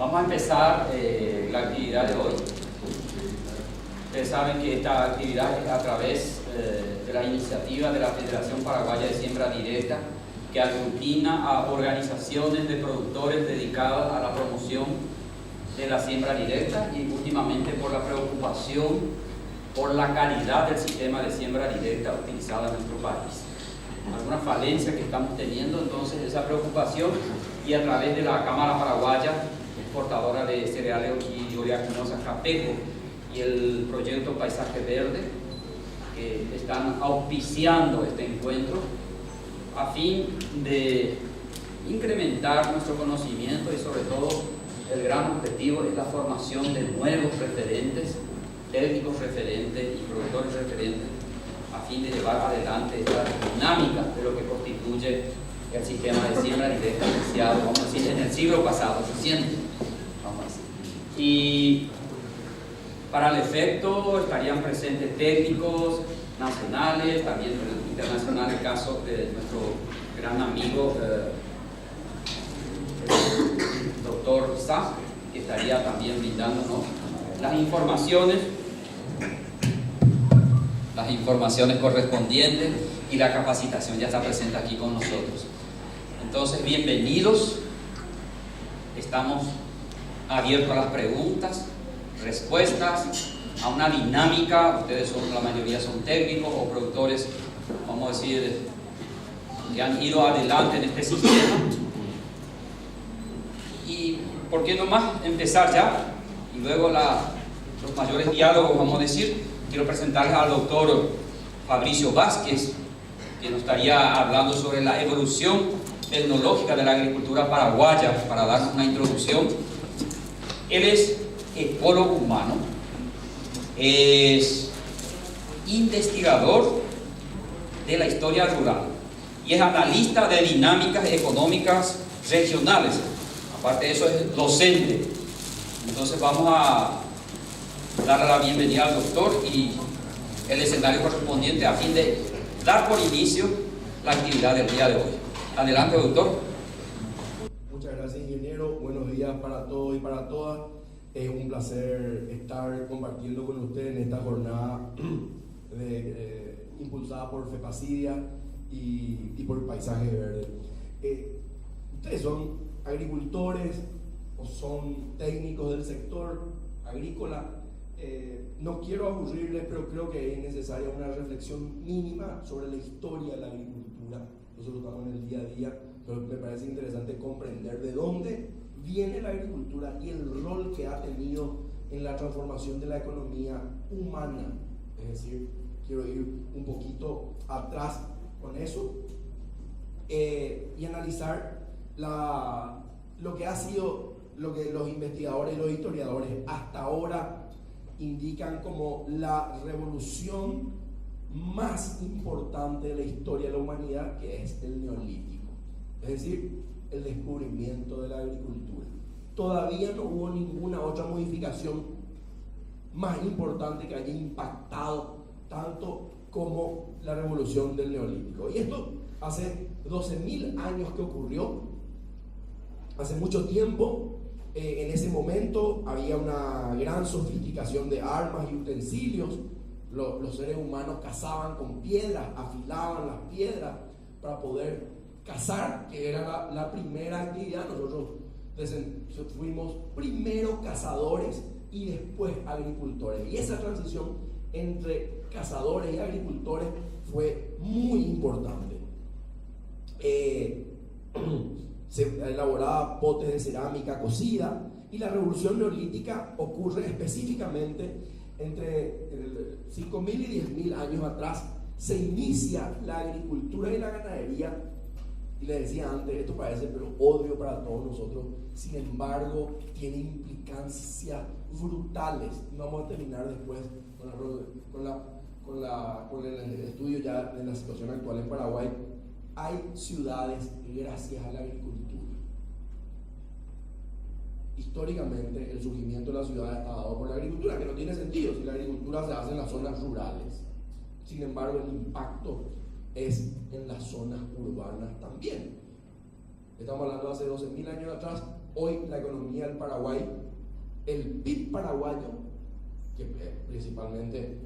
Vamos a empezar la actividad de hoy. Ustedes saben que esta actividad es a través de la iniciativa de la Federación Paraguaya de Siembra Directa, que aglutina a organizaciones de productores dedicadas a la promoción de la siembra directa y últimamente por la preocupación por la calidad del sistema de siembra directa utilizado en nuestro país. Algunas falencias que estamos teniendo, entonces esa preocupación, y a través de la Cámara Paraguaya Exportadora de Cereales y Oleaginosas Capeco y el proyecto Paisaje Verde, que están auspiciando este encuentro a fin de incrementar nuestro conocimiento y sobre todo el gran objetivo es la formación de nuevos referentes, técnicos referentes y productores referentes a fin de llevar adelante esta dinámica de lo que constituye el sistema de siembra directa iniciado, vamos a decir, en el siglo pasado, reciente, vamos a decir. Y para el efecto estarían presentes técnicos nacionales, también internacional, el caso de nuestro gran amigo el doctor Sá, que estaría también brindándonos las informaciones correspondientes, y la capacitación ya está presente aquí con nosotros. Entonces, bienvenidos. Estamos abiertos a las preguntas, respuestas, a una dinámica. Ustedes la mayoría son técnicos o productores, vamos a decir, que han ido adelante en este sistema. Y por qué no más empezar ya, y luego los mayores diálogos, vamos a decir. Quiero presentarles al doctor Fabricio Vázquez, que nos estaría hablando sobre la evolución tecnológica de la agricultura paraguaya, para darnos una introducción. Él es ecólogo humano, es investigador de la historia rural y es analista de dinámicas económicas regionales. Aparte de eso, es docente. Entonces vamos a darle la bienvenida al doctor y el escenario correspondiente a fin de dar por inicio la actividad del día de hoy. Adelante, doctor. Muchas gracias, ingeniero. Buenos días para todos y para todas. Es un placer estar compartiendo con ustedes en esta jornada impulsada por FEPASIDIA y por Paisaje Verde. ¿Ustedes son agricultores o son técnicos del sector agrícola? No quiero aburrirles, pero creo que es necesaria una reflexión mínima sobre la historia de la agricultura. Nosotros estamos en el día a día, pero me parece interesante comprender de dónde viene la agricultura y el rol que ha tenido en la transformación de la economía humana. Es decir, quiero ir un poquito atrás con eso y analizar lo que ha sido, lo que los investigadores y los historiadores hasta ahora indican como la revolución más importante de la historia de la humanidad, que es el neolítico, es decir, el descubrimiento de la agricultura. Todavía no hubo ninguna otra modificación más importante que haya impactado tanto como la revolución del neolítico. Y esto hace 12.000 años que ocurrió, hace mucho tiempo. En ese momento había una gran sofisticación de armas y utensilios. Los seres humanos cazaban con piedras, afilaban las piedras para poder cazar, que era la primera actividad. Nosotros fuimos primero cazadores y después agricultores. Y esa transición entre cazadores y agricultores fue muy importante. Se elaboraba potes de cerámica cocida, y la revolución neolítica ocurre específicamente entre 5.000 y 10.000 años atrás. Se inicia la agricultura y la ganadería, y les decía antes, esto parece pero obvio para todos nosotros, sin embargo tiene implicancias brutales. Vamos a terminar después con el estudio ya de la situación actual en Paraguay. Hay ciudades gracias a la agricultura. Históricamente el surgimiento de la ciudad está dado por la agricultura, que no tiene sentido si la agricultura se hace en las zonas rurales. Sin embargo, el impacto es en las zonas urbanas también. Estamos hablando de hace 12.000 años atrás. Hoy la economía del Paraguay, el PIB paraguayo, que es principalmente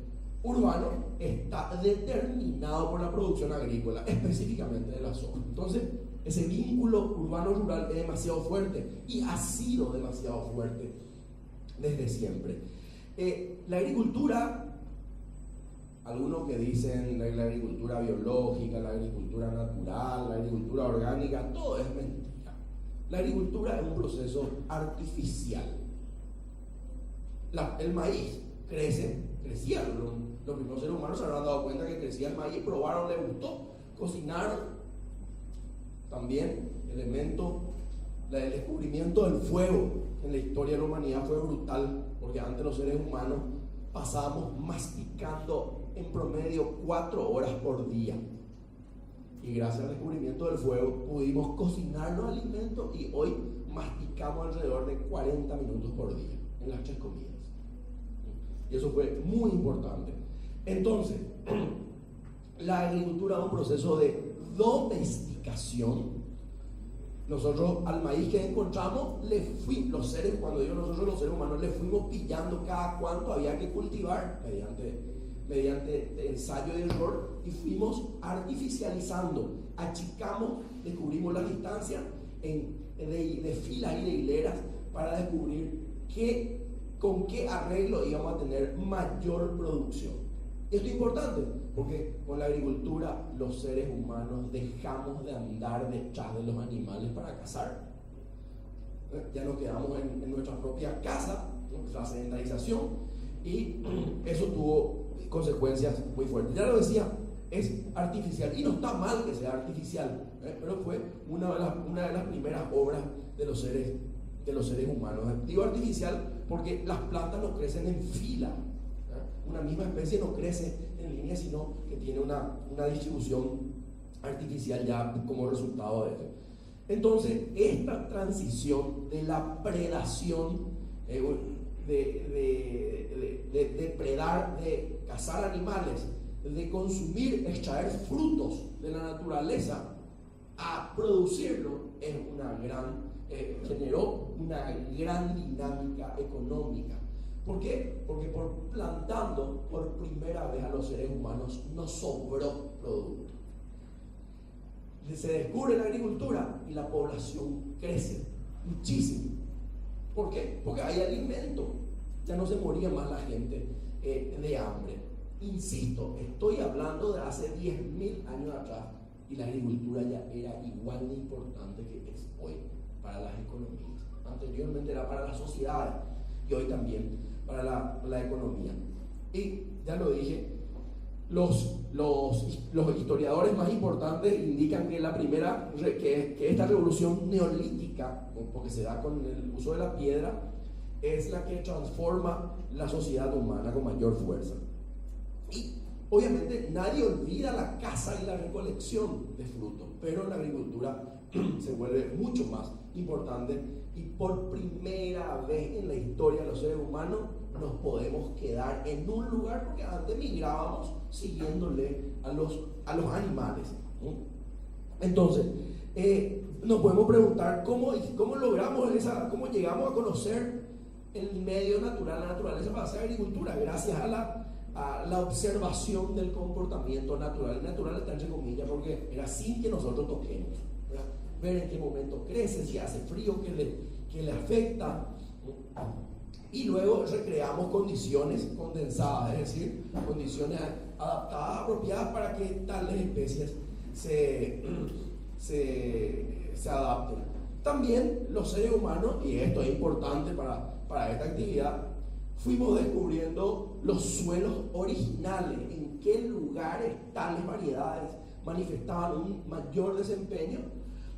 urbano, está determinado por la producción agrícola, específicamente de la soja. Entonces, ese vínculo urbano-rural es demasiado fuerte y ha sido demasiado fuerte desde siempre. La agricultura, algunos que dicen la agricultura biológica, la agricultura natural, la agricultura orgánica, todo es mentira. La agricultura es un proceso artificial. El maíz crecía. Los primeros seres humanos se habrán dado cuenta que crecía el maíz, probaron, les gustó, cocinaron. También el descubrimiento del fuego en la historia de la humanidad fue brutal, porque antes los seres humanos pasábamos masticando en promedio 4 horas por día. Y gracias al descubrimiento del fuego pudimos cocinar los alimentos y hoy masticamos alrededor de 40 minutos por día en las 3 comidas. Y eso fue muy importante. Entonces, la agricultura es un proceso de domesticación. Nosotros al maíz que encontramos, cuando digo nosotros los seres humanos, le fuimos pillando cada cuánto había que cultivar mediante ensayo y error, y fuimos artificializando, achicamos, descubrimos las distancias de filas y de hileras para descubrir con qué arreglo íbamos a tener mayor producción. Esto es importante porque con la agricultura los seres humanos dejamos de andar detrás de los animales para cazar. Ya nos quedamos en nuestra propia casa, la sedentarización, y eso tuvo consecuencias muy fuertes. Ya lo decía, es artificial y no está mal que sea artificial, pero fue una de las primeras obras de los seres humanos. Digo artificial porque las plantas no crecen en fila. Una misma especie no crece en línea, sino que tiene una distribución artificial ya como resultado de eso. Entonces, esta transición de la predación, de depredar, de cazar animales, de consumir, extraer frutos de la naturaleza, a producirlo, generó una gran dinámica económica. ¿Por qué? Porque plantando por primera vez a los seres humanos nos sobró producto. Se descubre la agricultura y la población crece muchísimo. ¿Por qué? Porque hay alimento. Ya no se moría más la gente de hambre. Insisto, estoy hablando de hace 10.000 años atrás y la agricultura ya era igual de importante que es hoy para las economías. Anteriormente era para las sociedades y hoy también para la economía. Y ya lo dije, los historiadores más importantes indican que que esta revolución neolítica, porque se da con el uso de la piedra, es la que transforma la sociedad humana con mayor fuerza. Y obviamente nadie olvida la caza y la recolección de frutos, pero la agricultura se vuelve mucho más importante y por primera vez en la historia de los seres humanos nos podemos quedar en un lugar, porque antes migrábamos siguiéndole a los animales. Entonces, nos podemos preguntar cómo logramos cómo llegamos a conocer el medio natural, la naturaleza para hacer agricultura, gracias a la observación del comportamiento natural. Y natural está entre comillas porque era sin que nosotros toquemos, ¿verdad? Ver en qué momento crece, si hace frío, qué le afecta, y luego recreamos condiciones condensadas, es decir, condiciones adaptadas, apropiadas para que tales especies se adapten. También los seres humanos, y esto es importante para esta actividad, fuimos descubriendo los suelos originales, en qué lugares tales variedades manifestaban un mayor desempeño,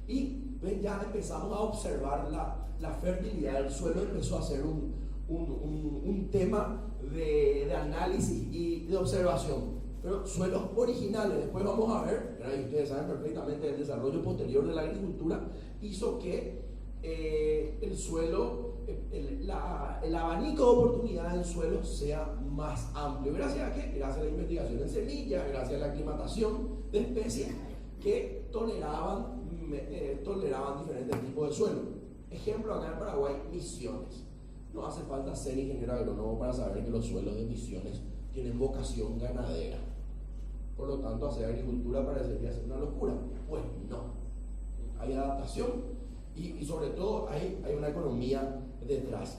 y ya empezamos a observar la fertilidad del suelo. Empezó a ser un tema de análisis y de observación, pero suelos originales. Después vamos a ver, y ustedes saben perfectamente, el desarrollo posterior de la agricultura hizo que el suelo, el abanico de oportunidades del suelo sea más amplio. ¿Gracias a qué? Gracias a la investigación en semillas, gracias a la aclimatación de especies que toleraban diferentes tipos de suelo. Ejemplo, acá en Paraguay, Misiones. No hace falta ser ingeniero agrónomo para saber que los suelos de Misiones tienen vocación ganadera. Por lo tanto, hacer agricultura parecería ser una locura. Pues no. Hay adaptación y sobre todo hay una economía detrás.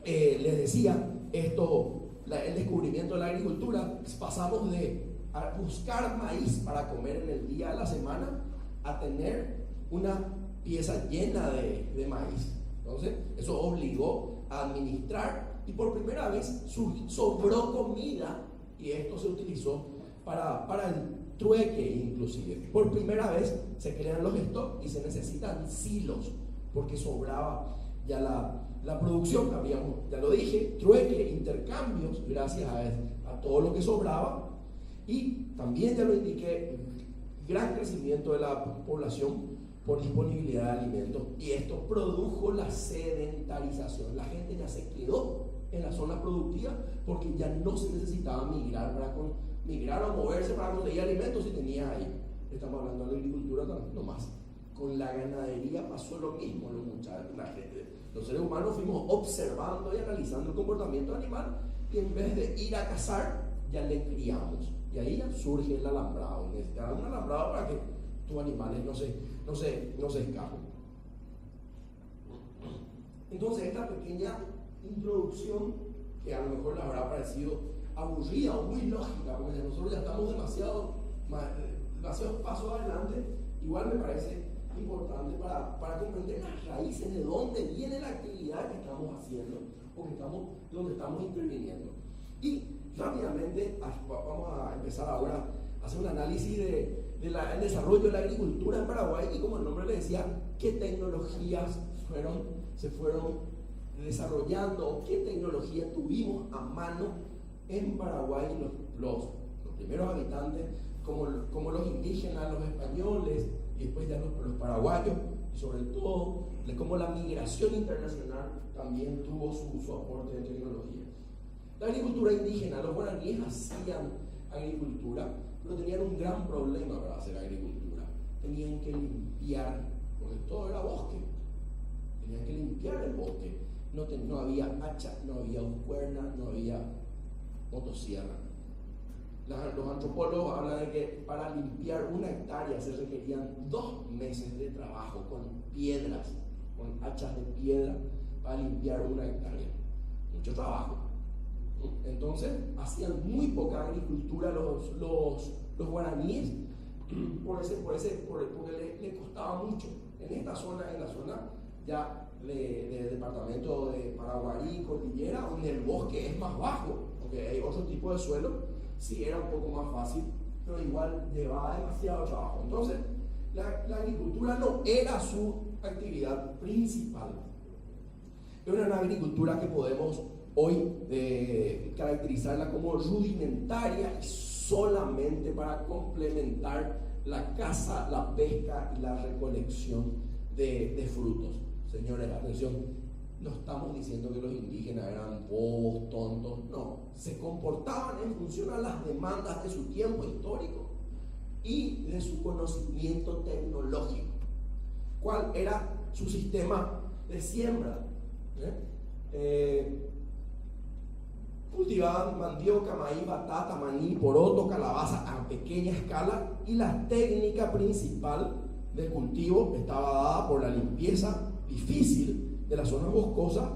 Les decía, el descubrimiento de la agricultura, pasamos de buscar maíz para comer en el día de la semana a tener una pieza llena de maíz. Entonces, eso obligó a administrar y por primera vez sobró comida y esto se utilizó para el trueque inclusive. Por primera vez se crean los stocks y se necesitan silos porque sobraba ya la producción. Habíamos, ya lo dije, trueque, intercambios gracias a todo lo que sobraba y también ya lo indiqué, gran crecimiento de la población por disponibilidad de alimentos y esto produjo la sedentarización. La gente ya se quedó en la zona productiva porque ya no se necesitaba migrar o moverse para conseguir alimentos si tenía ahí. Estamos hablando de la agricultura no más. Con la ganadería pasó lo mismo. Los seres humanos fuimos observando y analizando el comportamiento animal y en vez de ir a cazar ya le criamos y ahí ya surge el alambrado. Necesitas un alambrado para que tus animales no se escapen. Entonces esta pequeña introducción, que a lo mejor les habrá parecido aburrida o muy lógica, porque nosotros ya estamos demasiado pasos adelante, igual me parece importante para comprender las raíces de dónde viene la actividad que estamos haciendo o donde estamos interviniendo. Y rápidamente vamos a empezar ahora a hacer un análisis del desarrollo de la agricultura en Paraguay y como el nombre le decía, qué tecnologías se fueron desarrollando o qué tecnología tuvimos a mano en Paraguay los primeros habitantes como los indígenas, los españoles y después ya los paraguayos y sobre todo como la migración internacional también tuvo su aporte de tecnología. La agricultura indígena, los guaraníes hacían agricultura, pero tenían un gran problema para hacer agricultura. Tenían que limpiar, porque todo era bosque. Tenían que limpiar el bosque. No había hacha, no había uscuerna, no había motosierra. Los antropólogos hablan de que para limpiar una hectárea se requerían 2 meses de trabajo con piedras, con hachas de piedra para limpiar una hectárea. Mucho trabajo. Entonces hacían muy poca agricultura los guaraníes porque le costaba mucho. En la zona ya del departamento de Paraguarí, Cordillera, donde el bosque es más bajo, porque hay otro tipo de suelo, sí era un poco más fácil, pero igual llevaba demasiado trabajo. Entonces la agricultura no era su actividad principal. Era una agricultura que podemos hoy caracterizarla como rudimentaria y solamente para complementar la caza, la pesca y la recolección de frutos. Señores, atención, no estamos diciendo que los indígenas eran bobos, tontos, no, se comportaban en función a las demandas de su tiempo histórico y de su conocimiento tecnológico. ¿Cuál era su sistema de siembra? Cultivaban mandioca, maíz, batata, maní, poroto, calabaza a pequeña escala y la técnica principal de cultivo estaba dada por la limpieza difícil de la zona boscosa,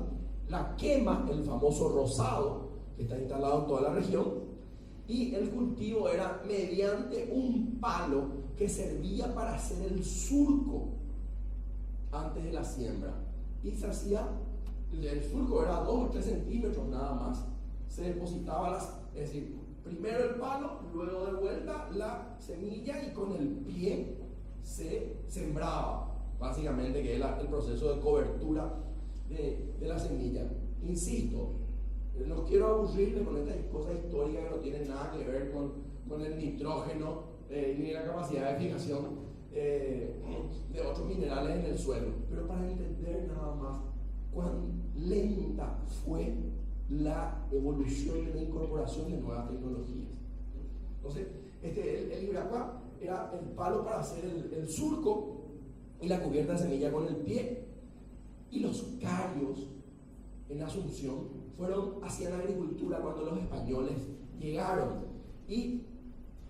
la quema, el famoso rosado que está instalado en toda la región, y el cultivo era mediante un palo que servía para hacer el surco antes de la siembra y se hacía, el surco era 2 o 3 centímetros nada más. Se depositaba es decir, primero el palo, luego de vuelta la semilla y con el pie se sembraba, básicamente, que es el proceso de cobertura de la semilla. Insisto, no quiero aburrirles con estas cosas históricas que no tienen nada que ver con el nitrógeno ni la capacidad de fijación de otros minerales en el suelo, pero para entender nada más cuán lenta fue la evolución y la incorporación de nuevas tecnologías. Entonces, el Ibracua era el palo para hacer el surco y la cubierta de semilla con el pie. Y los carios en Asunción hacían agricultura cuando los españoles llegaron. Y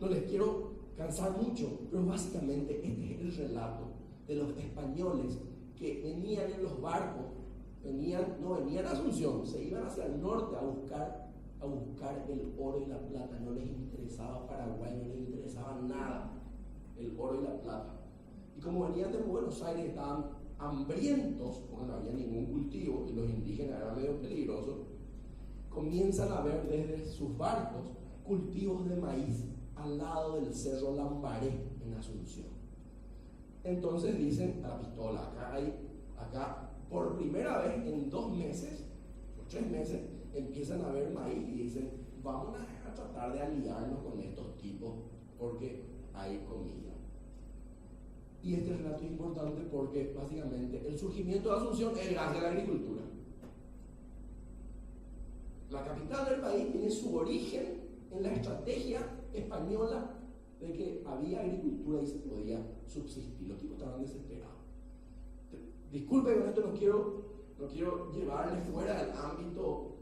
no les quiero cansar mucho, pero básicamente este es el relato de los españoles que venían en los barcos, no venían a Asunción, se iban hacia el norte a buscar el oro y la plata. No les interesaba Paraguay, no les interesaba nada el oro y la plata. Y como venían de Buenos Aires, estaban hambrientos, porque no había ningún cultivo y los indígenas eran medio peligrosos, comienzan a ver desde sus barcos cultivos de maíz al lado del cerro Lambaré en Asunción. Entonces dicen a la pistola, acá por primera vez en 2 meses o 3 meses empiezan a ver maíz y dicen, vamos a tratar de aliarnos con estos tipos porque hay comida. Y este relato es importante porque básicamente el surgimiento de Asunción es gracias a la agricultura. La capital del país tiene su origen en la estrategia española de que había agricultura y se podía subsistir. Los tipos estaban desesperados. Disculpe, con esto no quiero llevarles fuera del ámbito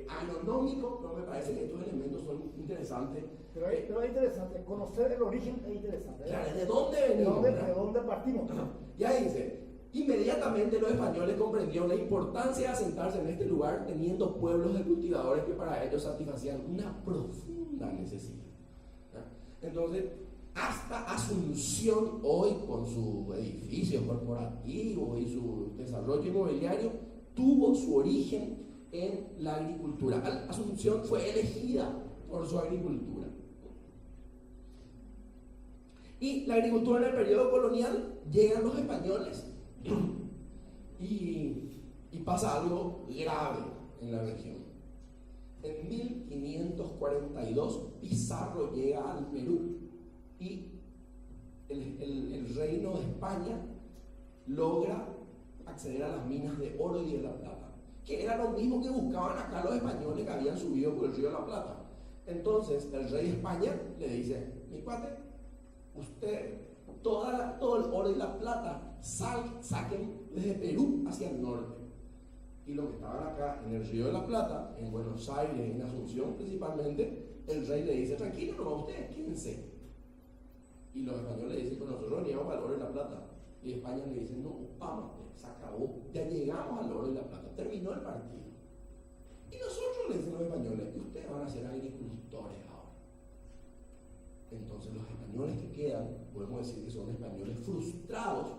agronómico, pero me parece que estos elementos son interesantes. Pero es interesante, conocer el origen es interesante. Claro, ¿de dónde venimos? ¿De dónde partimos? Ya dice, inmediatamente los españoles comprendieron la importancia de asentarse en este lugar teniendo pueblos de cultivadores que para ellos satisfacían una profunda necesidad. Entonces, hasta Asunción hoy, con sus edificios corporativos y su desarrollo inmobiliario, tuvo su origen en la agricultura. Asunción fue elegida por su agricultura. Y la agricultura en el periodo colonial, llegan los españoles y pasa algo grave en la región. En 1542 Pizarro llega al Perú y el reino de España logra acceder a las minas de oro y de la plata, que era lo mismo que buscaban acá los españoles que habían subido por el río de la Plata. Entonces el rey de España le dice, mi cuate, usted todo el oro y la plata saquen desde Perú hacia el norte. Y los que estaban acá en el río de la Plata, en Buenos Aires, en Asunción principalmente, el rey le dice, tranquilo, no, ustedes quédense. Y los españoles le dicen, con nosotros veníamos al oro y la plata. Y España le dice, no, vamos, se acabó, ya llegamos al oro y la plata, terminó el partido. Y nosotros le dicen los españoles, y ustedes van a ser agricultores ahora. Entonces los españoles que quedan, podemos decir que son españoles frustrados.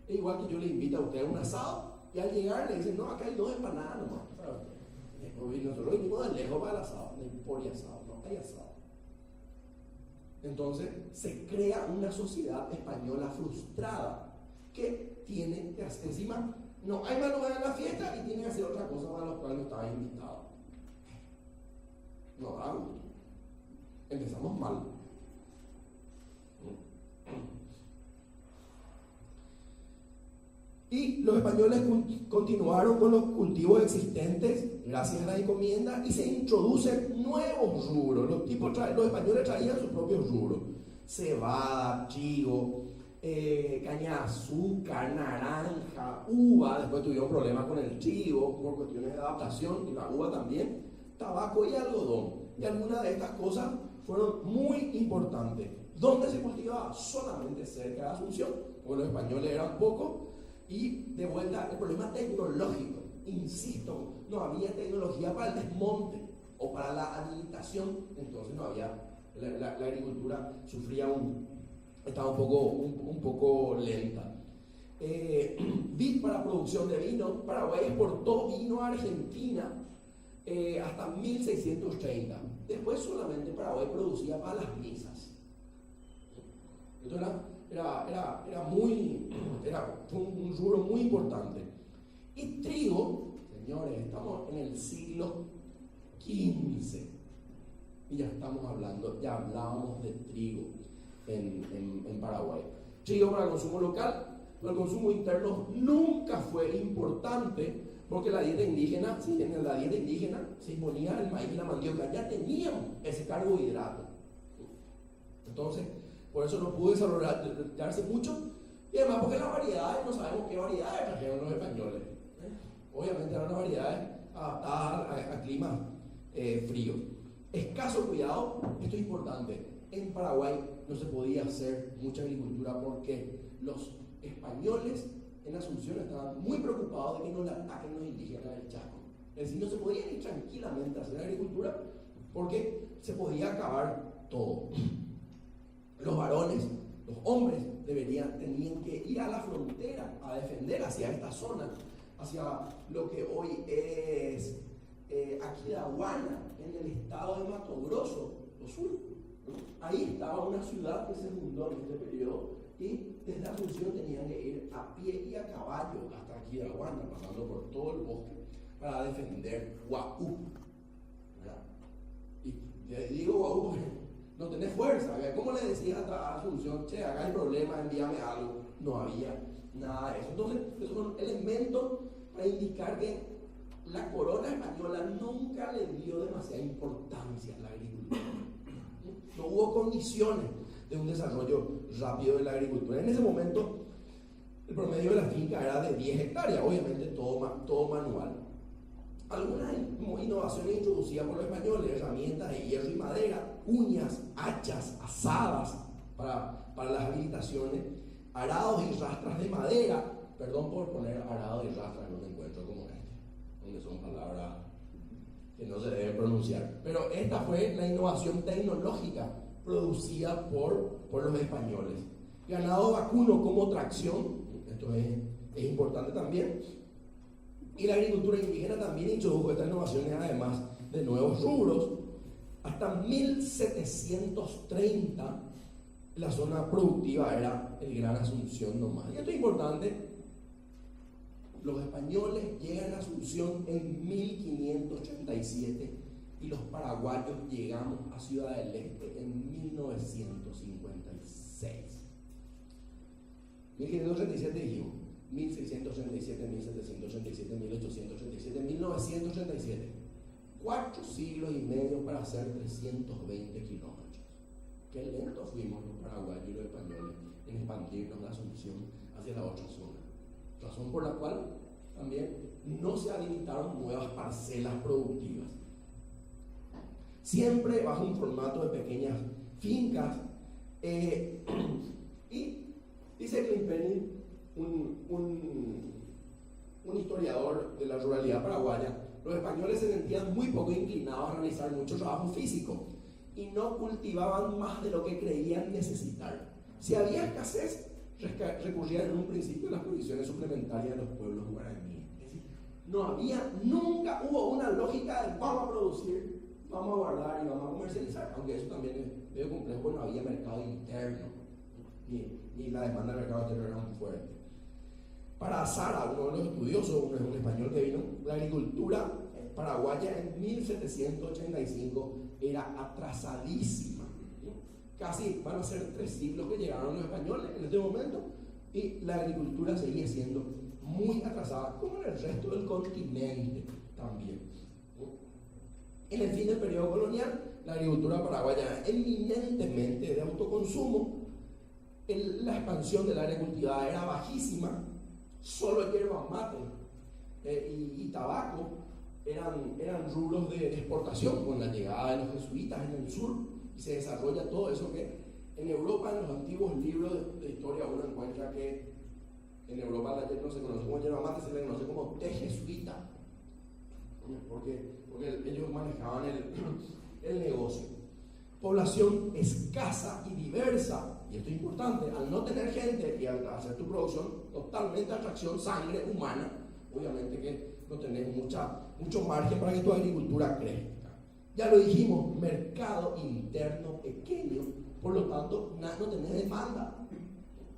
Es igual que yo le invito a ustedes a un asado, y al llegar le dicen, no, acá hay 2 empanadas nomás para ustedes. Nosotros venimos de lejos para el asado, no importa asado, no hay asado. Entonces se crea una sociedad española frustrada que tiene que hacer, encima no hay más lugar en la fiesta y tiene que hacer otra cosa para los cuales no estaba invitado. No da gusto. Empezamos mal. Y los españoles continuaron con los cultivos existentes gracias a la encomienda y se introducen nuevos rubros. Los españoles traían sus propios rubros: cebada, trigo, caña de azúcar, naranja, uva. Después tuvieron problemas con el trigo por cuestiones de adaptación, y la uva también, tabaco y algodón. Y algunas de estas cosas fueron muy importantes. ¿Dónde se cultivaba? Solamente cerca de Asunción, porque los españoles eran pocos. Y de vuelta, el problema tecnológico, insisto, no había tecnología para el desmonte o para la habilitación, entonces no había, la agricultura sufría estaba un poco lenta. Vid para producción de vino, Paraguay exportó vino a Argentina hasta 1630. Después solamente Paraguay producía para las misas. Entonces fue un rubro muy importante. Y trigo, señores, estamos en el siglo XV y ya hablábamos de trigo en Paraguay. Trigo para el consumo local, para el consumo interno nunca fue importante, porque la dieta indígena se imponía el maíz y la mandioca, ya teníamos ese carbohidrato. Entonces, por eso no pudo desarrollarse mucho, y además porque las variedades, no sabemos qué variedades trajeron los españoles. Obviamente eran unas variedades adaptadas a climas fríos. Escaso cuidado, esto es importante. En Paraguay no se podía hacer mucha agricultura porque los españoles en Asunción estaban muy preocupados de que no le ataquen los indígenas del Chaco. Es decir, no se podía ir tranquilamente a hacer agricultura porque se podía acabar todo. Los varones, los hombres, tenían que ir a la frontera a defender hacia esta zona, hacia lo que hoy es Aquidauana, en el estado de Mato Grosso, lo sur. Ahí estaba una ciudad que se fundó en este periodo y desde Asunción tenían que ir a pie y a caballo hasta Aquidauana, pasando por todo el bosque, para defender Huaú. Y digo Huaú porque no tenés fuerza. ¿Cómo le decías a Asunción, che, acá hay problema, envíame algo? No había nada de eso. Entonces, esos son elementos para indicar que la corona española nunca le dio demasiada importancia a la agricultura. No hubo condiciones de un desarrollo rápido de la agricultura. En ese momento, el promedio de la finca era de 10 hectáreas, obviamente todo manual. Algunas innovaciones introducidas por los españoles, herramientas de hierro y madera, uñas, hachas, azadas para las habilitaciones, arados y rastras de madera. Perdón por poner arado y rastras en un encuentro como este, donde son palabras que no se deben pronunciar. Pero esta fue la innovación tecnológica producida por los españoles. Ganado vacuno como tracción, esto es importante también. Y la agricultura indígena también introdujo estas innovaciones, además de nuevos rubros. Hasta 1730 la zona productiva era el Gran Asunción nomás. Y esto es importante. Los españoles llegan a Asunción en 1587 y los paraguayos llegamos a Ciudad del Este en 1956. 1537 dijimos. 1637, 1737, 1837, 1937. 4 siglos y medio para hacer 320 kilómetros. Qué lento fuimos los paraguayos y los españoles en expandirnos la Asunción hacia la otra zona. Razón por la cual también no se habilitaron nuevas parcelas productivas. Siempre bajo un formato de pequeñas fincas. Y dice Klimpeni, un historiador de la ruralidad paraguaya, los españoles se sentían muy poco inclinados a realizar mucho trabajo físico y no cultivaban más de lo que creían necesitar. Si había escasez, recurrían en un principio a las provisiones suplementarias de los pueblos guaraníes. Es decir, nunca hubo una lógica de vamos a producir, vamos a guardar y vamos a comercializar, aunque eso también es medio complejo, no había mercado interno, ni la demanda del mercado exterior era muy fuerte. Para Sara, uno de los estudiosos, un español que vino, la agricultura paraguaya en 1785 era atrasadísima. Casi van a ser 3 siglos que llegaron los españoles en este momento y la agricultura seguía siendo muy atrasada, como en el resto del continente también. En el fin del periodo colonial, la agricultura paraguaya era eminentemente de autoconsumo. La expansión del área cultivada era bajísima. Solo hierba mate y tabaco eran rubros de exportación con la llegada de los jesuitas en el sur, y se desarrolla todo eso que en Europa, en los antiguos libros de historia, uno encuentra que en Europa la no se conoce como hierba mate, se le conoce como té jesuita, porque ellos manejaban el negocio. Población escasa y diversa. Y esto es importante, al no tener gente y al hacer tu producción totalmente a tracción sangre humana, obviamente que no tenés mucho margen para que tu agricultura crezca. Ya lo dijimos, mercado interno pequeño, por lo tanto no tenés demanda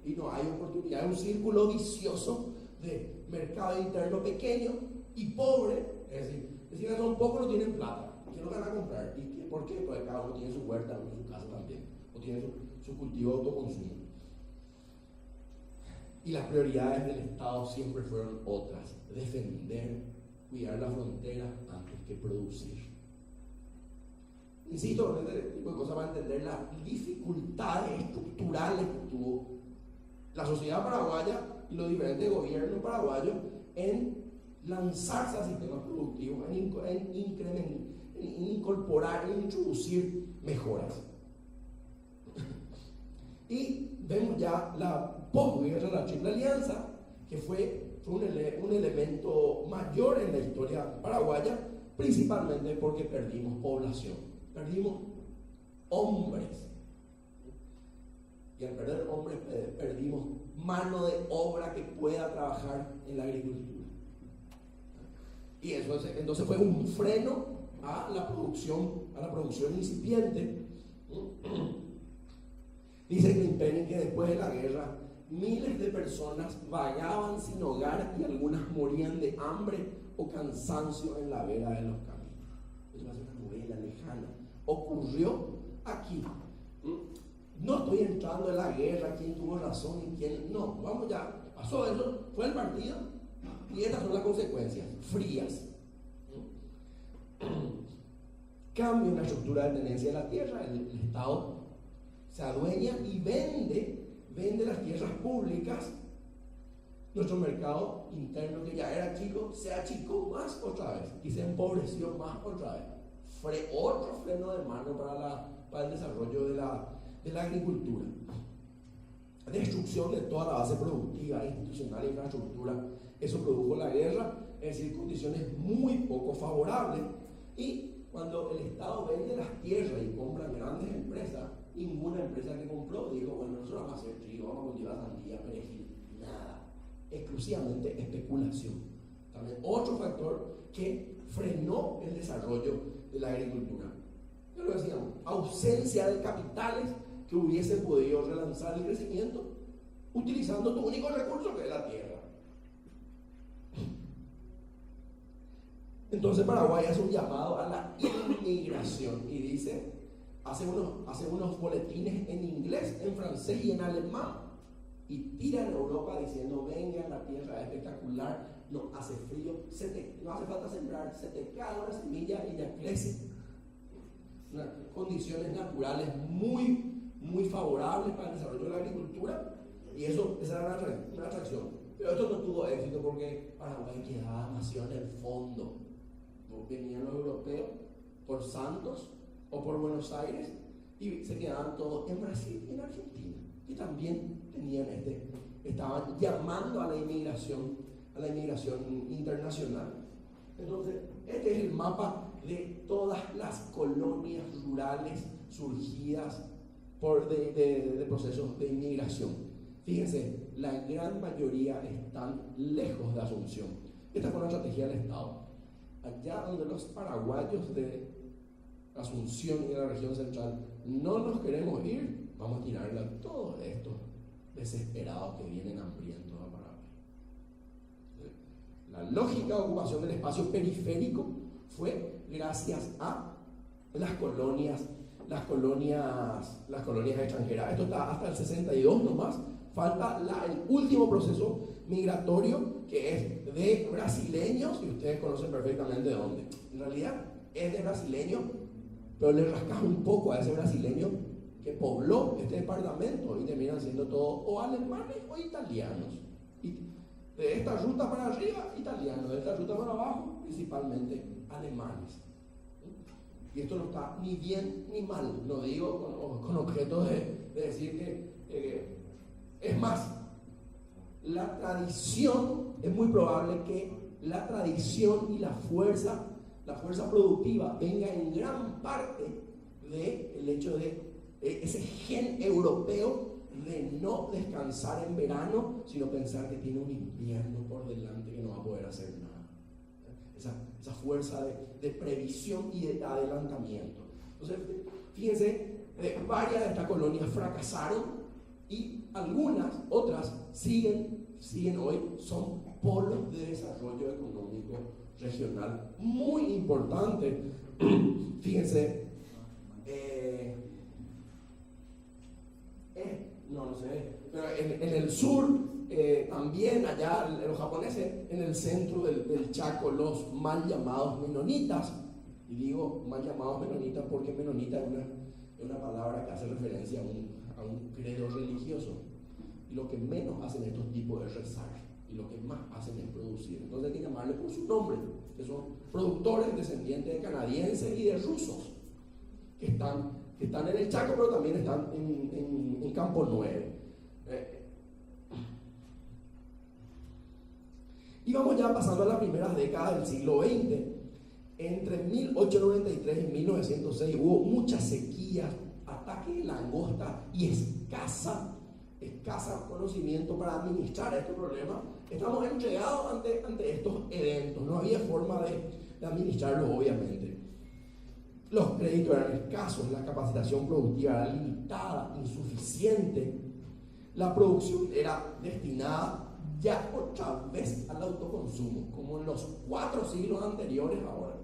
y no hay oportunidad. Es un círculo vicioso de mercado interno pequeño y pobre, es decir que son pocos, no tienen plata, ¿quién lo van a comprar? ¿Y por qué? Porque cada uno tiene su huerta, uno su casa también, o tiene su cultivo de autoconsumo. Y las prioridades del Estado siempre fueron otras: defender, cuidar la frontera antes que producir. Insisto con este tipo de cosas para entender las dificultades estructurales que tuvo la sociedad paraguaya y los diferentes gobiernos paraguayos en lanzarse a sistemas productivos, en incorporar, en introducir mejoras. Y vemos ya la posguerra, la Triple Alianza, que fue un elemento mayor en la historia paraguaya, principalmente porque perdimos población, perdimos hombres. Y al perder hombres, perdimos mano de obra que pueda trabajar en la agricultura. Y eso entonces fue un freno a la producción incipiente. Dice Grimpenning que después de la guerra miles de personas vagaban sin hogar y algunas morían de hambre o cansancio en la vera de los caminos. Eso va a ser una novela lejana. Ocurrió aquí. No estoy entrando en la guerra, quién tuvo razón y quién no. Vamos ya, pasó eso, fue el partido y estas son las consecuencias frías. Cambio en la estructura de tenencia de la tierra, el Estado se adueña y vende las tierras públicas. Nuestro mercado interno, que ya era chico, se achicó más otra vez y se empobreció más otra vez. Otro freno de mano para el desarrollo de la agricultura. Destrucción de toda la base productiva, institucional e infraestructura. Eso produjo la guerra, es decir, condiciones muy poco favorables. Y cuando el Estado vende las tierras y compra grandes empresas, ninguna empresa que compró dijo, bueno, nosotros vamos a hacer trigo, vamos a cultivar sandía, perejil, nada. Exclusivamente especulación. También otro factor que frenó el desarrollo de la agricultura. Ya lo decíamos, ausencia de capitales que hubiesen podido relanzar el crecimiento utilizando tu único recurso, que es la tierra. Entonces Paraguay hace un llamado a la inmigración y dice, hace unos boletines en inglés, en francés y en alemán y tira en Europa diciendo, venga, la tierra es espectacular, no hace frío, no hace falta sembrar, se te cae una semilla y ya crece. Condiciones naturales muy favorables para el desarrollo de la agricultura, y esa era una atracción. Pero esto no tuvo éxito porque Paraguay quedaba demasiado en el fondo. Venían los europeos por Santos o por Buenos Aires y se quedaban todos en Brasil y en Argentina, que también estaban llamando a la inmigración internacional. Entonces, este es el mapa de todas las colonias rurales surgidas de procesos de inmigración. Fíjense, la gran mayoría están lejos de Asunción. Esta fue una estrategia del Estado. Allá donde los paraguayos de Asunción y de la región central no nos queremos ir, vamos a tirarle a todos estos desesperados que vienen hambrientos a Paraguay. La lógica de ocupación del espacio periférico fue gracias a las colonias extranjeras. Esto está hasta el 62 nomás. Falta el último proceso migratorio, que es de brasileños, y ustedes conocen perfectamente de dónde. En realidad es de brasileños, pero le rascas un poco a ese brasileño que pobló este departamento y terminan siendo todos o alemanes o italianos. Y de esta ruta para arriba, italianos; de esta ruta para abajo, principalmente alemanes. Y esto no está ni bien ni mal, no digo con objeto de decir que es más, la tradición, es muy probable que la tradición y la fuerza productiva venga en gran parte del hecho de ese gen europeo de no descansar en verano, sino pensar que tiene un invierno por delante que no va a poder hacer nada. Esa fuerza de previsión y de adelantamiento. Entonces, fíjense, varias de estas colonias fracasaron y otras siguen hoy, son polos de desarrollo económico regional muy importante. Fíjense, no sé, pero en el sur, también allá los japoneses, en el centro del Chaco, los mal llamados menonitas. Y digo mal llamados menonitas porque menonita es una palabra que hace referencia a un credo religioso. Y lo que menos hacen estos tipos es rezar. y lo que más hacen es producir. Entonces hay que llamarle por su nombre, que son productores descendientes de canadienses y de rusos, que están en el Chaco, pero también están en Campo 9. Y vamos ya pasando a las primeras décadas del siglo XX. Entre 1893 y 1906 hubo muchas sequías, ataque de langosta y escasa conocimiento para administrar este problema. Estamos entregados ante estos eventos, no había forma de administrarlo, obviamente. Los créditos eran escasos, la capacitación productiva era limitada, insuficiente. La producción era destinada ya otra vez al autoconsumo, como en los 4 siglos anteriores ahora.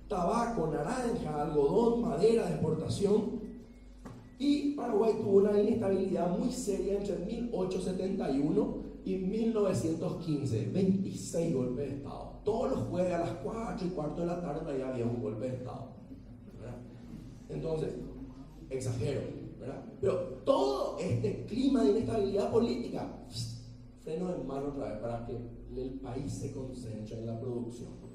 Tabaco, naranja, algodón, madera de exportación. Y Paraguay tuvo una inestabilidad muy seria entre 1871 y 1915, 26 golpes de Estado. Todos los jueves a las 4:15 de la tarde ahí había un golpe de Estado, ¿verdad? Entonces, exagero, ¿verdad? Pero todo este clima de inestabilidad política, freno de mano otra vez para que el país se concentre en la producción.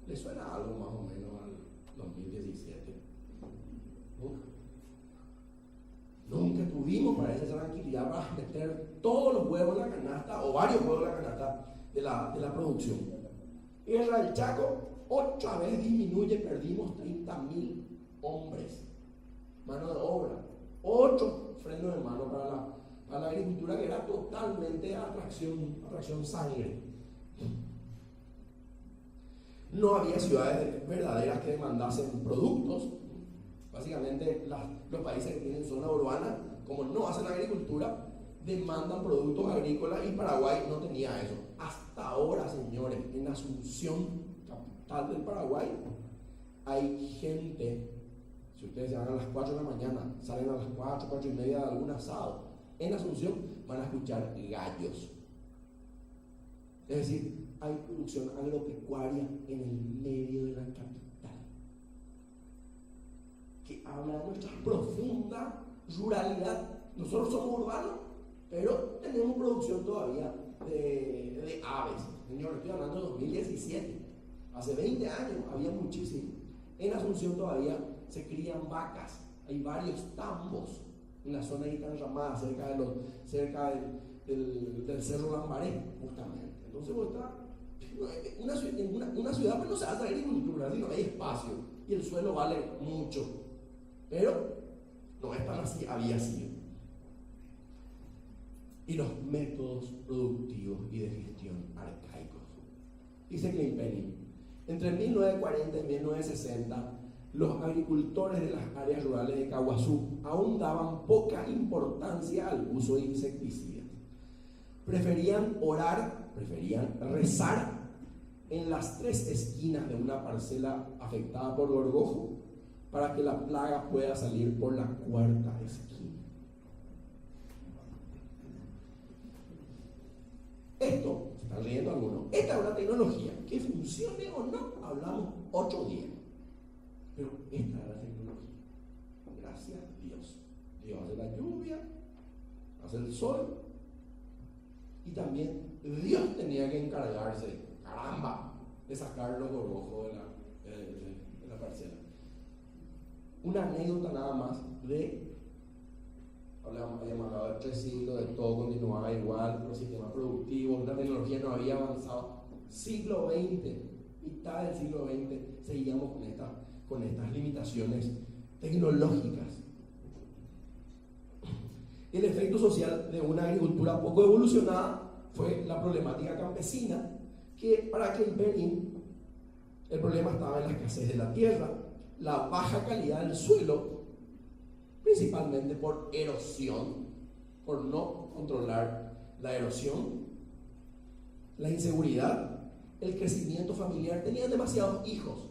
¿Le suena algo más o menos al 2017? Nunca tuvimos, parece, esa tranquilidad para meter todos los huevos en la canasta, o varios huevos en la canasta de la producción. Guerra del Chaco, otra vez disminuye, perdimos 30.000 hombres, mano de obra, 8 frenos de mano para la agricultura, que era totalmente atracción sangre. No había ciudades verdaderas que demandasen productos. Básicamente los países que tienen zona urbana, como no hacen agricultura, demandan productos agrícolas, y Paraguay no tenía eso. Hasta ahora, señores, en Asunción, capital del Paraguay, hay gente, si ustedes se van a las 4 de la mañana, salen a las 4:30 de algún asado, en Asunción van a escuchar gallos. Es decir, hay producción agropecuaria en el medio de la capital, que habla de nuestra profunda ruralidad. Nosotros somos urbanos, pero tenemos producción todavía de aves. Señor, estoy hablando de 2017. Hace 20 años había muchísimo. En Asunción todavía se crían vacas. Hay varios tambos en la zona de Itanramá, cerca del Cerro Lambaré, justamente. Entonces, una ciudad pues no se hace agricultura, sino hay espacio y el suelo vale mucho. Pero no es tan así, había sido. Y los métodos productivos y de gestión arcaicos. Dice Klein Penny, entre 1940 y 1960, los agricultores de las áreas rurales de Caguazú aún daban poca importancia al uso de insecticidas. Preferían rezar en las 3 esquinas de una parcela afectada por gorgojo para que la plaga pueda salir por la 4ª esquina. Esto, se están riendo algunos, esta es una tecnología que funcione o no, hablamos otro día. Pero esta es la tecnología. Gracias a Dios. Dios hace la lluvia, hace el sol, y también Dios tenía que encargarse, caramba, de sacar los gorgojos de la parcela. Una anécdota nada más habíamos hablado de 3 siglos, de todo continuaba igual, los sistemas productivos, la tecnología no había avanzado. Siglo XX, mitad del siglo XX, seguíamos con estas limitaciones tecnológicas. El efecto social de una agricultura poco evolucionada fue la problemática campesina, que para Klein Penny el problema estaba en la escasez de la tierra, la baja calidad del suelo, principalmente por erosión, por no controlar la erosión, la inseguridad, el crecimiento familiar. Tenían demasiados hijos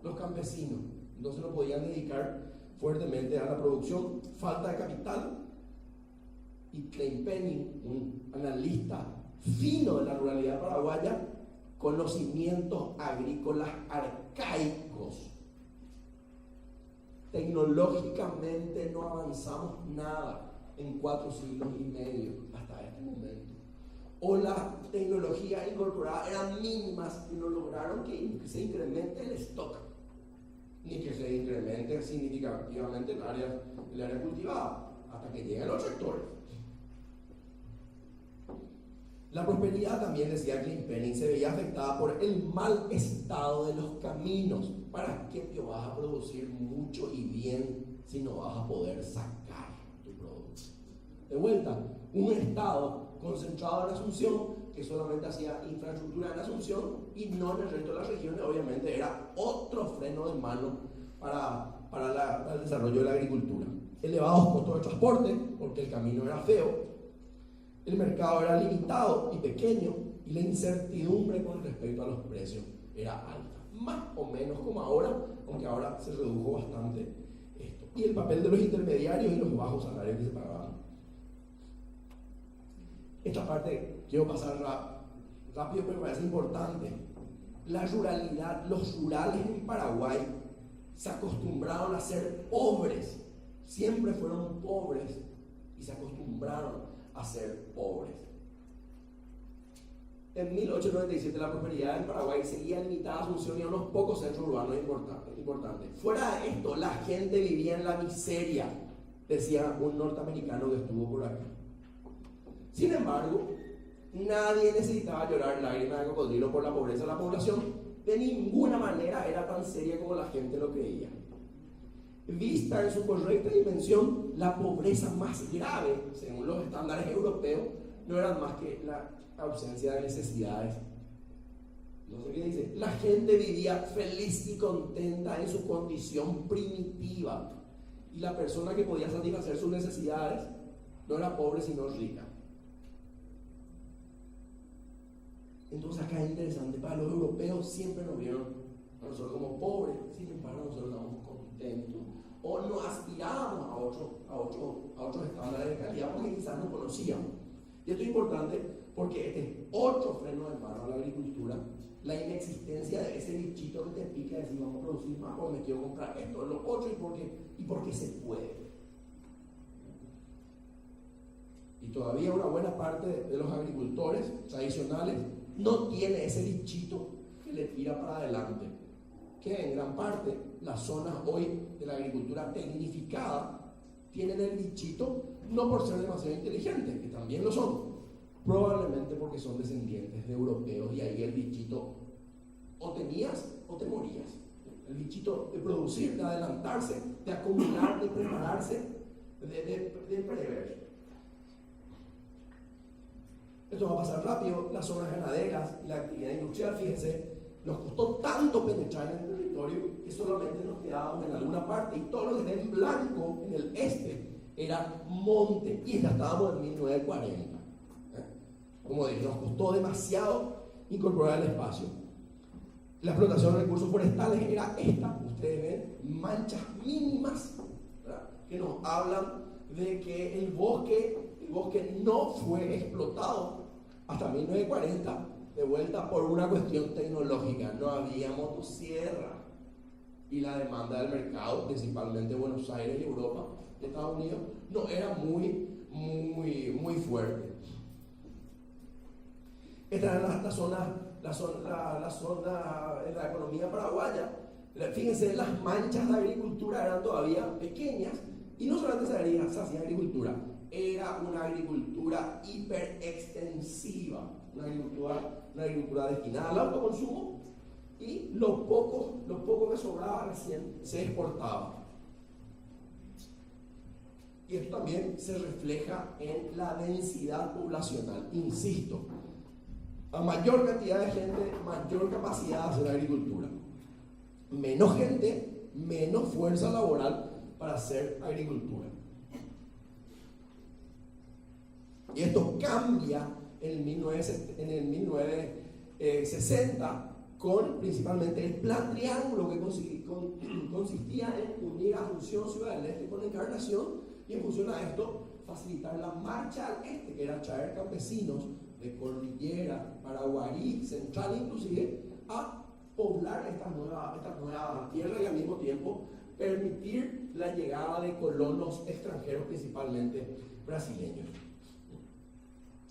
los campesinos, entonces no podían dedicar fuertemente a la producción, falta de capital. Y Klein Penny, un analista fino de la ruralidad paraguaya, conocimientos agrícolas arcaicos. Tecnológicamente no avanzamos nada. en 4 siglos y medio hasta este momento. O las tecnologías incorporadas eran mínimas y no lograron que se incremente el stock, ni que se incremente significativamente el área cultivada, hasta que lleguen los tractores. La prosperidad, también decía Klinkpenning, se veía afectada por el mal estado de los caminos. ¿Para qué te vas a producir mucho y bien si no vas a poder sacar tu producto? De vuelta, un estado concentrado en Asunción, que solamente hacía infraestructura en Asunción y no en el resto de las regiones, obviamente era otro freno de mano para el desarrollo de la agricultura. Elevados costos de transporte, porque el camino era feo, el mercado era limitado y pequeño, y la incertidumbre con respecto a los precios era alta, más o menos como ahora, aunque ahora se redujo bastante esto. Y el papel de los intermediarios y los bajos salarios que se pagaban. Esta parte quiero pasar rápido, pero me parece importante. La ruralidad, los rurales en Paraguay se acostumbraron a ser pobres, siempre fueron pobres y se acostumbraron a ser pobres. En 1897 la prosperidad en Paraguay seguía limitada a Asunción y a unos pocos centros urbanos importantes. Fuera de esto, la gente vivía en la miseria, decía un norteamericano que estuvo por acá. Sin embargo, nadie necesitaba llorar lágrimas de cocodrilo por la pobreza de la población. De ninguna manera era tan seria como la gente lo creía. Vista en su correcta dimensión, la pobreza más grave, según los estándares europeos, no era más que la ausencia de necesidades. No sé qué dice. La gente vivía feliz y contenta en su condición primitiva. Y la persona que podía satisfacer sus necesidades no era pobre, sino rica. Entonces acá es interesante, para los europeos siempre nos vieron a nosotros como pobres, sin embargo nosotros estábamos contentos o no aspirábamos a otros estándares de calidad porque quizás no conocíamos. Y esto es importante porque este es otro freno de mano a la agricultura, la inexistencia de ese bichito que te pica y decir vamos a producir más o me quiero comprar esto, lo otro y porque se puede. Y todavía una buena parte de los agricultores tradicionales no tiene ese bichito que le tira para adelante, que en gran parte las zonas hoy de la agricultura tecnificada tienen el bichito no por ser demasiado inteligentes, que también lo son, probablemente porque son descendientes de europeos y ahí el bichito o tenías o te morías. El bichito de producir, de adelantarse, de acumular, de prepararse, de prever. Esto va a pasar rápido. Las zonas ganaderas y la actividad industrial, fíjense, nos costó tanto penetrar en el territorio que solamente nos quedábamos en alguna parte y todo lo que está en blanco en el este era monte y ya estábamos en 1940. Como dije, nos costó demasiado incorporar el espacio. La explotación de recursos forestales era esta, ustedes ven, manchas mínimas, ¿verdad?, que nos hablan de que el bosque no fue explotado hasta 1940, de vuelta por una cuestión tecnológica. No había motosierra y la demanda del mercado, principalmente Buenos Aires y Europa, de Estados Unidos, no era muy fuerte. Esta era la zona en la economía paraguaya. Fíjense, las manchas de agricultura eran todavía pequeñas y no solamente se hacía agricultura, era una agricultura hiperextensiva, una agricultura destinada al autoconsumo y lo poco que sobraba recién se exportaba. Y esto también se refleja en la densidad poblacional. Insisto, a mayor cantidad de gente, mayor capacidad de hacer agricultura. Menos gente, menos fuerza laboral para hacer agricultura. Y esto cambia en el 1960 con principalmente el Plan Triángulo, que consistía en unir Asunción, Ciudad del Este con Encarnación, y en función a esto facilitar la marcha al este, que era traer campesinos de Cordillera, Paraguarí, Central inclusive, a poblar esta nueva tierra y al mismo tiempo permitir la llegada de colonos extranjeros, principalmente brasileños.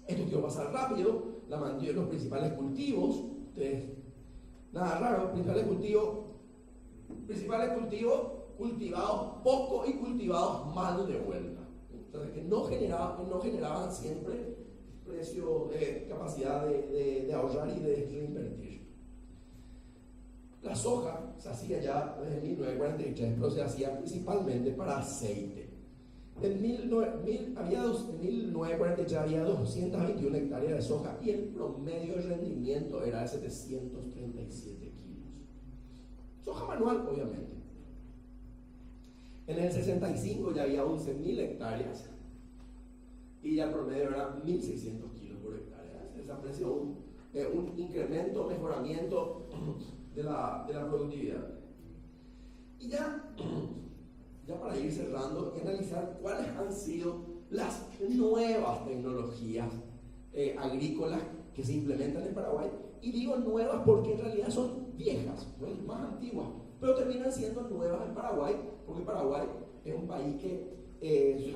Esto quiero pasar rápido. Los principales cultivos, nada raro, principales cultivos cultivados poco y cultivados mal de vuelta. Entonces, que no generaban siempre capacidad de ahorrar y de reinvertir. La soja se hacía ya desde 1943, pero se hacía principalmente para aceite. En 1943 había 221 hectáreas de soja y el promedio de rendimiento era de 737 kilos. Soja manual, obviamente. En el 65 ya había 11.000 hectáreas y ya el promedio era 1.600 kilos por hectárea. Se apreció un incremento, mejoramiento de la productividad. Y ya para ir cerrando y analizar cuáles han sido las nuevas tecnologías agrícolas que se implementan en Paraguay. Y digo nuevas porque en realidad son viejas, son más antiguas, pero terminan siendo nuevas en Paraguay, porque Paraguay es un país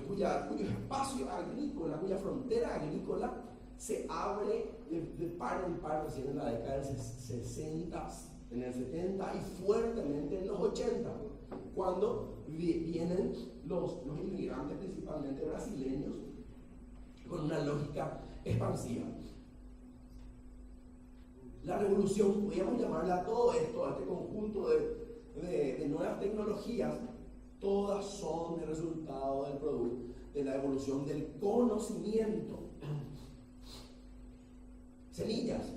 cuyo espacio agrícola, cuya frontera agrícola se abre de par en par recién en la década de 60, en el 70 y fuertemente en los 80, cuando vienen los inmigrantes, principalmente brasileños, con una lógica expansiva. La revolución, podríamos llamarla a todo esto, a este conjunto de nuevas tecnologías, todas son el resultado del producto de la evolución del conocimiento. Semillas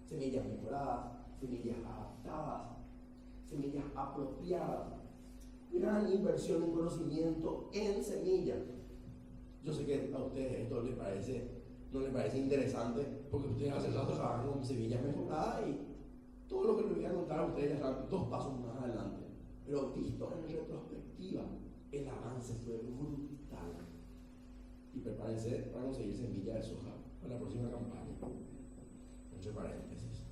mejoradas, semillas adaptadas, semillas apropiadas, gran inversión en conocimiento en semillas. Yo sé que a ustedes esto no les parece interesante, porque ustedes hace rato trabajan con semillas mejoradas y todo lo que les voy a contar a ustedes ya están 2 pasos más adelante. Pero visto en retrospectiva, el avance fue brutal. Y prepárense para conseguir semillas de soja para la próxima campaña. Entre paréntesis.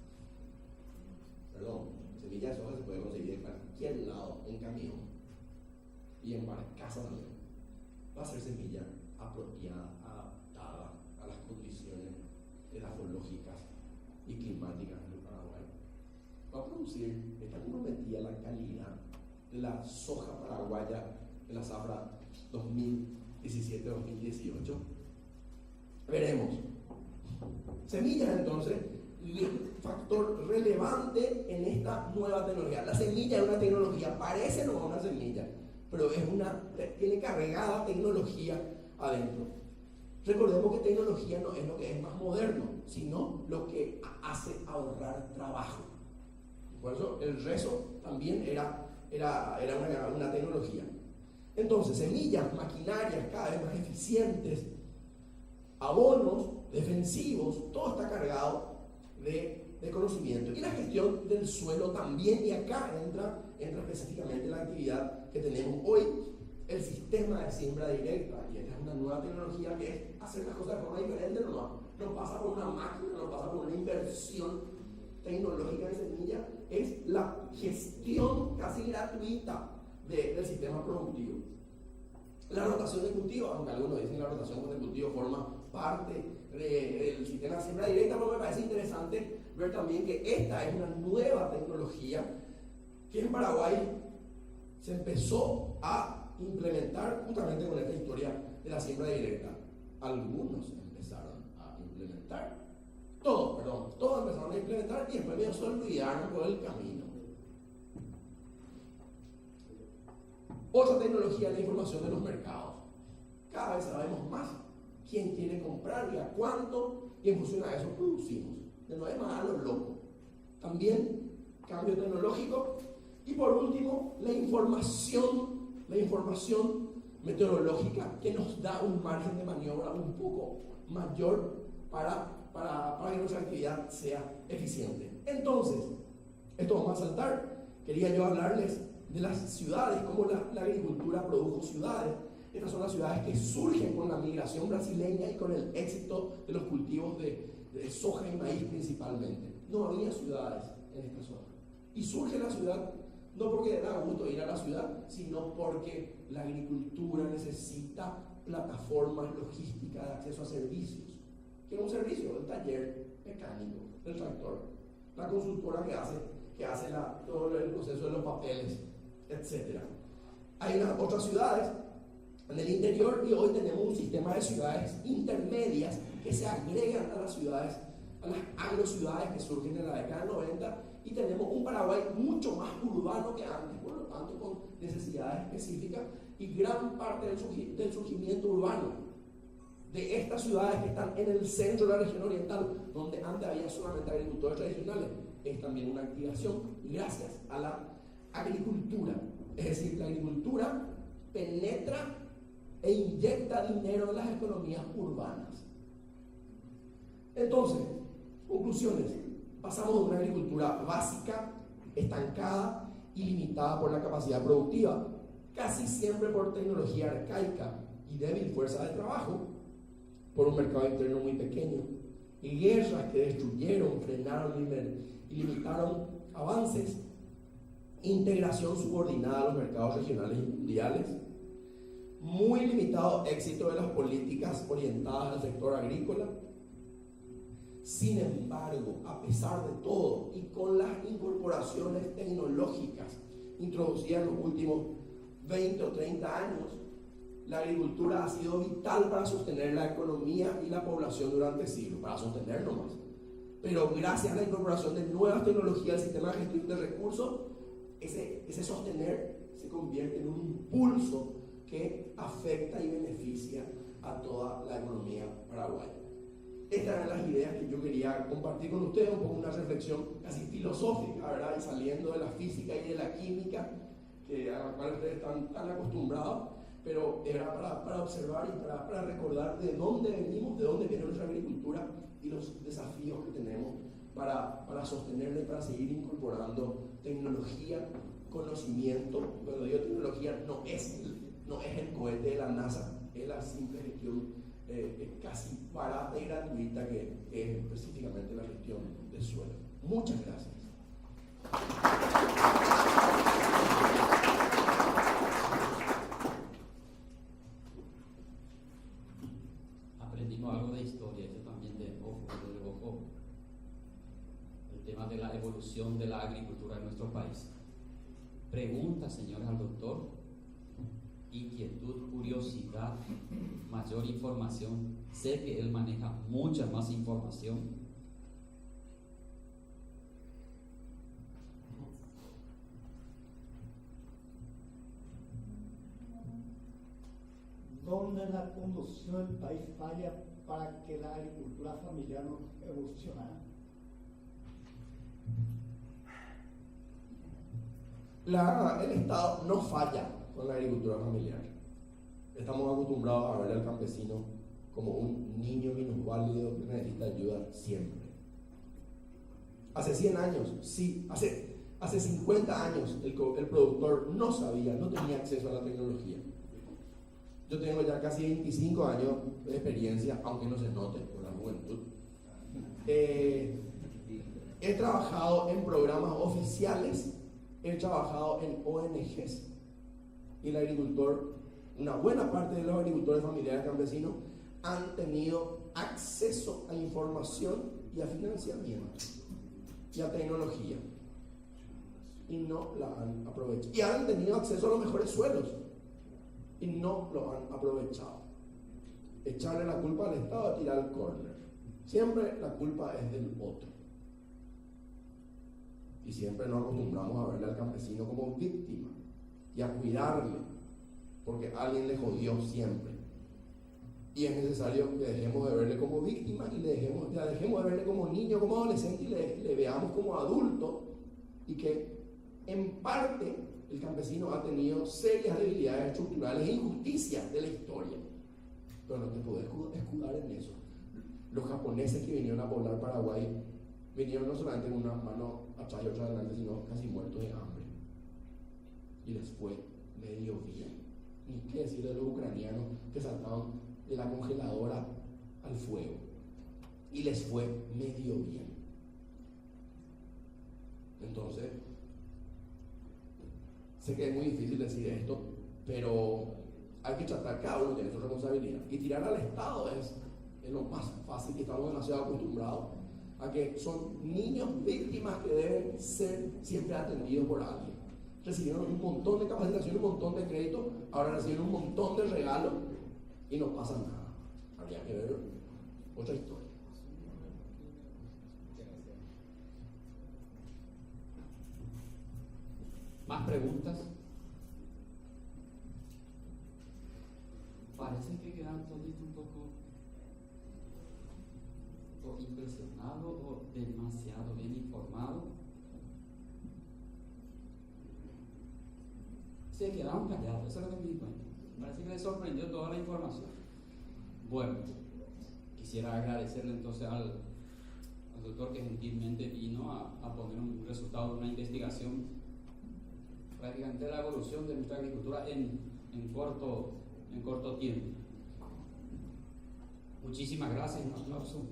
Perdón, semilla de soja se puede conseguir de cualquier lado, en camión y en barcaza también. Va a ser semilla apropiada, adaptada a las condiciones edafológicas y climáticas del Paraguay. Va a producir, está comprometida la calidad de la soja paraguaya de la zafra 2017-2018. Veremos. Semillas, entonces, factor relevante en esta nueva tecnología. La semilla es una tecnología, parece no una semilla, pero tiene cargada tecnología adentro. Recordemos que tecnología no es lo que es más moderno, sino lo que hace ahorrar trabajo. Por eso el rezo también era una tecnología. Entonces, semillas, maquinarias cada vez más eficientes, abonos defensivos, todo está cargado de conocimiento. Y la gestión del suelo también, y acá entra específicamente la actividad que tenemos hoy, el sistema de siembra directa. Y esta es una nueva tecnología que es hacer las cosas de forma diferente, no pasa por una máquina, no pasa por una inversión tecnológica de semilla, es la gestión casi gratuita del sistema productivo. La rotación de cultivos, aunque algunos dicen que la rotación de cultivos forma parte del sistema de siembra directa, pero me parece interesante ver también que esta es una nueva tecnología que en Paraguay se empezó a implementar justamente con esta historia de la siembra directa. Algunos empezaron a implementar, todos empezaron a implementar y después ellos se olvidaron por el camino. Otra tecnología es la información de los mercados. Cada vez sabemos más quién quiere comprar y a cuánto, y en función a eso producimos. De no es más a lo loco. También cambio tecnológico. Y por último, la información meteorológica que nos da un margen de maniobra un poco mayor para que nuestra actividad sea eficiente. Entonces, esto vamos a saltar. Quería yo hablarles de las ciudades, cómo la agricultura produjo ciudades. Estas son las ciudades que surgen con la migración brasileña y con el éxito de los cultivos de soja y maíz principalmente. No había ciudades en esta zona. Y surge la ciudad no porque da gusto ir a la ciudad, sino porque la agricultura necesita plataformas logísticas de acceso a servicios. ¿Qué es un servicio? El taller mecánico del tractor, la consultora que hace todo el proceso de los papeles, etc. Hay otras ciudades en el interior y hoy tenemos un sistema de ciudades intermedias que se agregan a las ciudades, a las agrociudades que surgen en la década del 90, y tenemos un Paraguay mucho más urbano que antes, por lo tanto con necesidades específicas y gran parte del surgimiento urbano de estas ciudades que están en el centro de la región oriental, donde antes había solamente agricultores tradicionales, es también una activación gracias a la agricultura. Es decir, la agricultura penetra e inyecta dinero en las economías urbanas. Entonces, conclusiones. Pasamos de una agricultura básica, estancada y limitada por la capacidad productiva, casi siempre por tecnología arcaica y débil fuerza de trabajo, por un mercado interno muy pequeño, y guerras que destruyeron, frenaron y limitaron avances, integración subordinada a los mercados regionales y mundiales, muy limitado éxito de las políticas orientadas al sector agrícola. Sin embargo, a pesar de todo y con las incorporaciones tecnológicas introducidas en los últimos 20 o 30 años, la agricultura ha sido vital para sostener la economía y la población durante siglos, para sostener nomás. Pero gracias a la incorporación de nuevas tecnologías al sistema de gestión de recursos, ese sostener se convierte en un impulso que afecta y beneficia a toda la economía paraguaya. Estas eran las ideas que yo quería compartir con ustedes, un poco una reflexión casi filosófica, ¿verdad? Y saliendo de la física y de la química, a la cual ustedes están tan acostumbrados, pero era para observar y para recordar de dónde venimos, de dónde viene nuestra agricultura y los desafíos que tenemos para sostenerla y para seguir incorporando tecnología, conocimiento. Cuando digo tecnología, no es el cohete de la NASA, es la simple gestión casi barata y gratuita que es específicamente la gestión del suelo. Muchas gracias. Aprendimos algo de historia, yo también de ojo, el tema de la evolución de la agricultura en nuestro país. Pregunta, señores, al doctor. Inquietud, curiosidad, mayor información. Sé que él maneja mucha más información. ¿Dónde la conducción del país falla para que la agricultura familiar no evolucionara? El Estado no falla con la agricultura familiar. Estamos acostumbrados a ver al campesino como un niño minusválido que necesita ayuda siempre. Hace 100 años, sí, hace 50 años el productor no sabía, no tenía acceso a la tecnología. Yo tengo ya casi 25 años de experiencia, aunque no se note por la juventud. He trabajado en programas oficiales, he trabajado en ONGs. Y el agricultor, una buena parte de los agricultores familiares campesinos han tenido acceso a información y a financiamiento y a tecnología y no la han aprovechado. Y han tenido acceso a los mejores suelos y no lo han aprovechado. Echarle la culpa al Estado, tirar el córner. Siempre la culpa es del otro. Y siempre nos acostumbramos a verle al campesino como víctima y a cuidarle, porque alguien le jodió siempre. Y es necesario que dejemos de verle como víctima y dejemos de verle como niño, como adolescente y le veamos como adulto, y que en parte el campesino ha tenido serias debilidades estructurales e injusticias de la historia. Pero no te puedes escudar en eso. Los japoneses que vinieron a poblar Paraguay vinieron no solamente con una mano atrás y otra adelante, sino casi muertos de hambre. Y les fue medio bien. Ni qué decir de los ucranianos que saltaron de la congeladora al fuego. Y les fue medio bien. Entonces, sé que es muy difícil decir esto, pero hay que tratar, cada uno tiene su responsabilidad. Y tirar al Estado es lo más fácil, y estamos demasiado acostumbrados a que son niños víctimas que deben ser siempre atendidos por alguien. Recibieron un montón de capacitación, un montón de crédito, ahora recibieron un montón de regalos y no pasa nada. Habría que ver otra historia. ¿Más preguntas? Parece que quedan todos un poco o impresionados o demasiado bien informados. Se quedaron callados, eso es lo que me di cuenta. Parece que les sorprendió toda la información. Bueno, quisiera agradecerle entonces al doctor que gentilmente vino a poner un resultado de una investigación, prácticamente la evolución de nuestra agricultura en corto tiempo. Muchísimas gracias. Un aplauso.